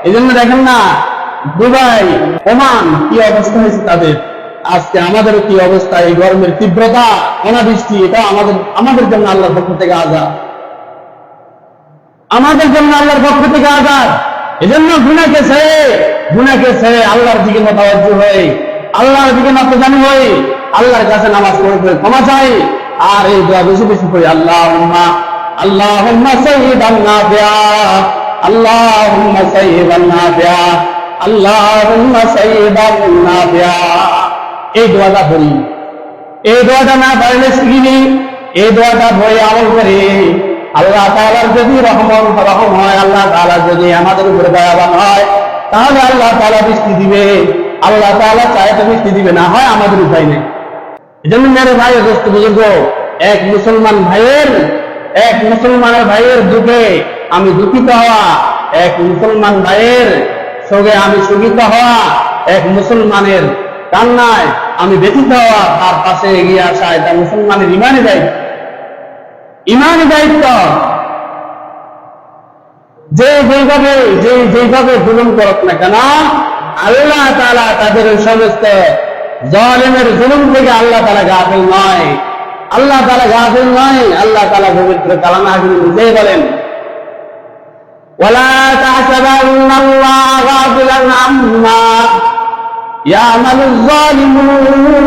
এই জন্য দেখেন না দুবাই, ওমান কি অবস্থা হয়েছে তাদের, আজকে আমাদের কি অবস্থা। এই গরমের তীব্রতা, অনাবৃষ্টি, এটা আমাদের জন্য আল্লাহর পক্ষ থেকে আযাব, আমাদের জন্য আল্লাহর পক্ষ থেকে আযাব। এজন্য গুনাহকে ছেড়ে আল্লাহর দিকে মুতাওয়াজ্জিহ হই, আল্লাহর দিকে নতজানু হই, আল্লাহর কাছে নামাজ পড়ে ক্ষমা চাই, আর এই দোয়া বেশি বেশি করি, আল্লাহুম্মা সাইয়্যিবান নাফিআ, আল্লাহুম্মা সাইয়্যিবান নাফিআ, আল্লাহুম্মা সাইয়্যিবান নাফিআ। এই দোয়াটা পড়ি। এই দোয়াটা না পারলে শিখিনি, এই দোয়াটা পড়ে আমল করি। আল্লাহ তাআলার যদি রহম হয়, আল্লাহ তাআলা যদি আমাদের উপরে দয়াবান হয়, তাহলে আল্লাহ তাআলা বৃষ্টি দিবে। আল্লাহ তাআলা চায় তো বৃষ্টি দিবে, না হয় আমাদের উপায় নেই। এজন্য মেরে ভাই, দোস্ত বুজুর্গ, এক মুসলমানের ভাইয়ের দুঃখে আমি দুঃখিত হওয়া, এক মুসলমান ভাইয়ের শোকে আমি শোকিত হওয়া, এক মুসলমানের কান্নায় আমি ব্যথিত হওয়া, তার পাশে এগিয়ে আসা, এটা মুসলমানের ইমানি দায়িত্ব। যেভাবে জুলুম করুক না কেন, আল্লাহ তাআলা তাদের সমস্ত জালেমের জুলুম থেকে আল্লাহ তাআলা গাফিল নয়। আল্লাহ তাআলা গাফিল নয়। আল্লাহ তাআলা পবিত্র কালামে হাকিমে নিজেই বলেন, ওয়ালা তাহসাবান্নাল্লাহা গাফিলান আম্মা ইয়ামালুয যালিমুন।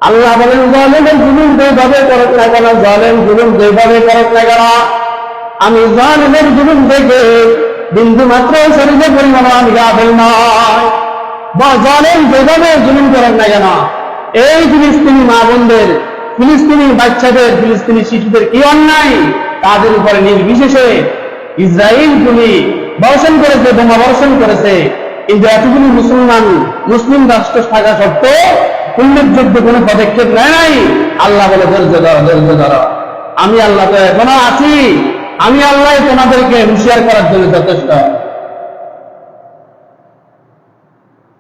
আল্লাহ বলেন, জালেমের জুলুম যেভাবে করুক না কেন, আমি জালেমের জুলুম থেকে বিন্দু মাত্র শরীরে পরিমাণ আমি গাফিল নয়। বা জালেম যেভাবে জুলুম করুক না কেন, এই ফিলিস্তিনি মা বোনদের, ফিলিস্তিনি বাচ্চাদের, ফিলিস্তিনি শিশুদের কি অন্যায়, তাদের উপরে নির্বিশেষে ইসরায়েল গুলি বর্ষণ করেছে, বোমা বর্ষণ করেছে। কিন্তু এতগুলি মুসলিম রাষ্ট্র থাকা সত্ত্বেও উল্লেখযোগ্য কোন পদক্ষেপ নেয় নাই। আল্লাহ বলে, ধৈর্য ধরো, আমি আল্লাহ তো এখনো আছি, আমি আল্লাহ তোমাদেরকে হুঁশিয়ার করার জন্য যথেষ্ট,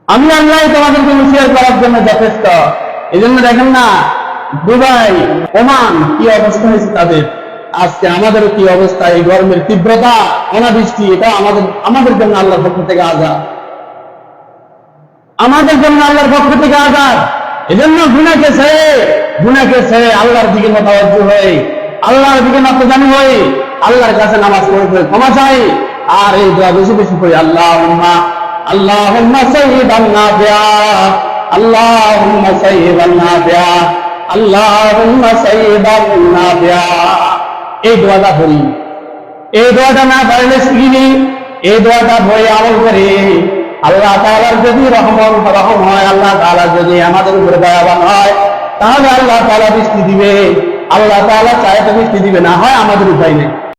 আমি আল্লাহ তোমাদেরকে হুঁশিয়ার করার জন্য যথেষ্ট। এই জন্য দেখেন না দুবাই, ওমান কি অবস্থা হয়েছে তাদের, আজকে আমাদের কি অবস্থা। এই গরমের তীব্রতা, অনাবৃষ্টি, এটা আমাদের জন্য আল্লাহর পক্ষ থেকে আযাব, আমাদের জন্য আল্লাহর পক্ষ থেকে আযাব। এজন্য গুনাহকে ছেড়ে আল্লাহর দিকে মুতাওয়াজ্জিহ হই, আল্লাহর দিকে নতজানু হই, আল্লাহর কাছে নামাজ পড়ে ক্ষমা চাই, আর এই দোয়া বেশি বেশি করি, আল্লাহুম্মা সাইয়্যিবান নাফিআ, আল্লাহুম্মা সাইয়্যিবান নাফিআ, আল্লাহুম্মা সাইয়্যিবান নাফিআ। এই দোয়াটা পড়ি। এই দোয়াটা না পারলে শিখিনি, এই দোয়াটা পড়ে আমল করি। আল্লাহ তাআলার যদি রহম হয়, আল্লাহ তাআলা যদি আমাদের উপরে দয়াবান হয়, তাহলে আল্লাহ তাআলা বৃষ্টি দিবে। আল্লাহ তাআলা চায় তো বৃষ্টি দিবে, না হয় আমাদের উপায় নেই।